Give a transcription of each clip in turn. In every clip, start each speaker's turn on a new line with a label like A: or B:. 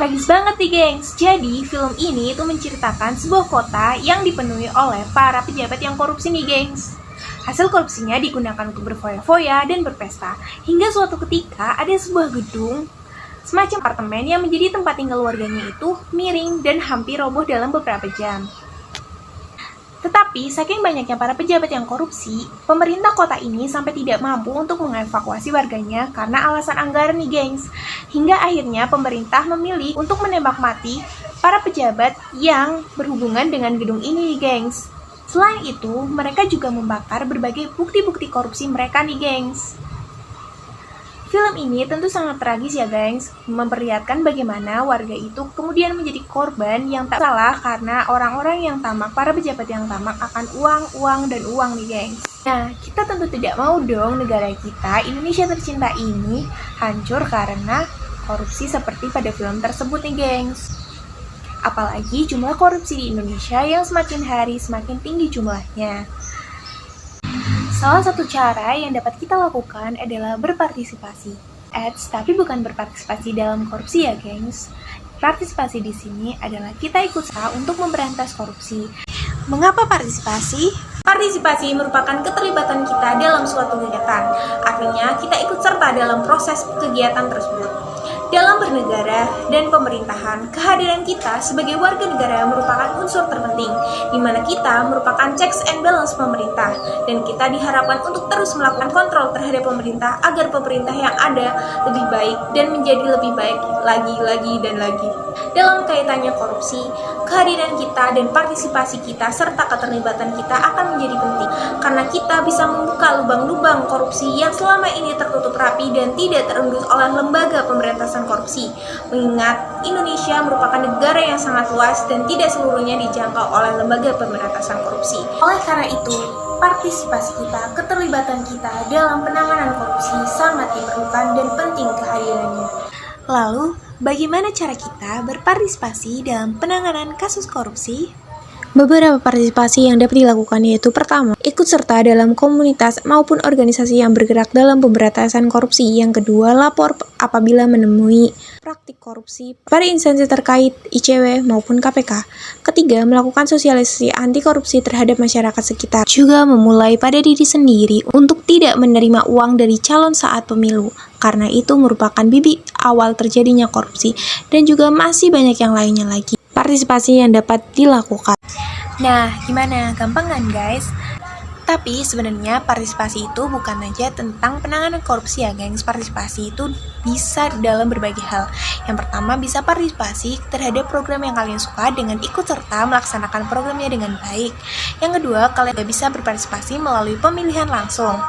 A: Tragis banget nih gengs. Jadi film ini itu menceritakan sebuah kota yang dipenuhi oleh para pejabat yang korupsi nih gengs. Hasil korupsinya digunakan untuk berfoya-foya dan berpesta. Hingga suatu ketika ada sebuah gedung semacam apartemen yang menjadi tempat tinggal warganya itu miring dan hampir roboh dalam beberapa jam. Tetapi, saking banyaknya para pejabat yang korupsi, pemerintah kota ini sampai tidak mampu untuk mengevakuasi warganya karena alasan anggaran nih gengs. Hingga akhirnya pemerintah memilih untuk menembak mati para pejabat yang berhubungan dengan gedung ini nih gengs. Selain itu, mereka juga membakar berbagai bukti-bukti korupsi mereka nih gengs. Film ini tentu sangat tragis ya gengs, memperlihatkan bagaimana warga itu kemudian menjadi korban yang tak salah karena orang-orang yang tamak, para pejabat yang tamak akan uang, dan uang nih gengs. Nah, kita tentu tidak mau dong negara kita, Indonesia tercinta ini, hancur karena korupsi seperti pada film tersebut nih gengs. Apalagi jumlah korupsi di Indonesia yang semakin hari semakin tinggi jumlahnya. Salah satu cara yang dapat kita lakukan adalah berpartisipasi. Tapi bukan berpartisipasi dalam korupsi ya, gengs. Partisipasi di sini adalah kita ikut serta untuk memberantas korupsi. Mengapa partisipasi? Partisipasi merupakan keterlibatan kita dalam suatu kegiatan. Artinya, kita ikut serta dalam proses kegiatan tersebut. Dalam bernegara dan pemerintahan, kehadiran kita sebagai warga negara merupakan unsur terpenting, di mana kita merupakan checks and balance pemerintah, dan kita diharapkan untuk terus melakukan kontrol terhadap pemerintah agar pemerintah yang ada lebih baik dan menjadi lebih baik lagi dan lagi. Dalam kaitannya korupsi, kehadiran kita dan partisipasi kita serta keterlibatan kita akan menjadi penting, karena kita bisa membuka lubang-lubang korupsi yang selama ini tertutup rapi dan tidak terendus oleh lembaga pemberantasan korupsi. Mengingat Indonesia merupakan negara yang sangat luas dan tidak seluruhnya dijangkau oleh lembaga pemberantasan korupsi. Oleh karena itu, partisipasi kita, keterlibatan kita dalam penanganan korupsi sangat diperlukan dan penting kehadirannya. Lalu, bagaimana cara kita berpartisipasi dalam penanganan kasus korupsi? Beberapa partisipasi yang dapat dilakukan yaitu pertama, ikut serta dalam komunitas maupun organisasi yang bergerak dalam pemberantasan korupsi. Yang kedua, lapor apabila menemui praktik korupsi pada instansi terkait ICW maupun KPK. Ketiga, melakukan sosialisasi anti korupsi terhadap masyarakat sekitar. Juga memulai pada diri sendiri untuk tidak menerima uang dari calon saat pemilu, karena itu merupakan bibit awal terjadinya korupsi. Dan juga masih banyak yang lainnya lagi partisipasi yang dapat dilakukan. Nah, gimana? Gampang kan guys? Tapi sebenarnya partisipasi itu bukan aja tentang penanganan korupsi ya gengs. Partisipasi itu bisa dalam berbagai hal. Yang pertama, bisa partisipasi terhadap program yang kalian suka dengan ikut serta melaksanakan programnya dengan baik. Yang kedua, kalian juga bisa berpartisipasi melalui pemilihan langsung.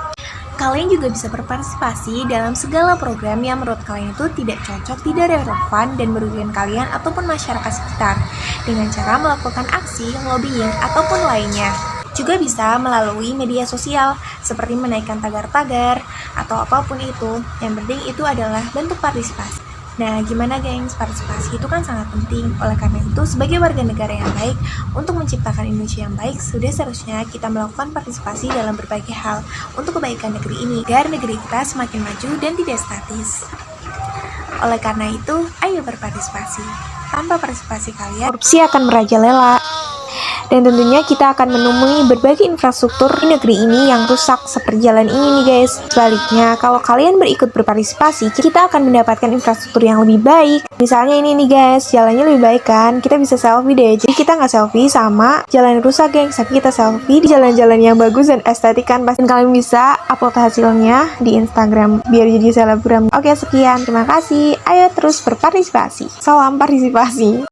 A: Kalian juga bisa berpartisipasi dalam segala program yang menurut kalian itu tidak cocok, tidak relevan, dan merugikan kalian ataupun masyarakat sekitar, dengan cara melakukan aksi, lobbying, ataupun lainnya. Juga bisa melalui media sosial, seperti menaikkan tagar-tagar, atau apapun itu. Yang penting itu adalah bentuk partisipasi. Nah, gimana gengs? Partisipasi itu kan sangat penting. Oleh karena itu, sebagai warga negara yang baik, untuk menciptakan Indonesia yang baik, sudah seharusnya kita melakukan partisipasi dalam berbagai hal untuk kebaikan negeri ini, agar negeri kita semakin maju dan tidak statis. Oleh karena itu, ayo berpartisipasi. Tanpa partisipasi kalian, korupsi akan merajalela. Dan tentunya kita akan menemui berbagai infrastruktur di negeri ini yang rusak seperti jalan ini nih guys. Sebaliknya, kalau kalian berikut berpartisipasi, kita akan mendapatkan infrastruktur yang lebih baik. Misalnya ini nih guys, jalannya lebih baik kan? Kita bisa selfie deh. Jadi kita nggak selfie sama jalan yang rusak gengs, tapi kita selfie di jalan-jalan yang bagus dan estetik kan. Pasti kalian bisa upload hasilnya di Instagram biar jadi selebgram. Oke, sekian. Terima kasih. Ayo terus berpartisipasi. Salam partisipasi.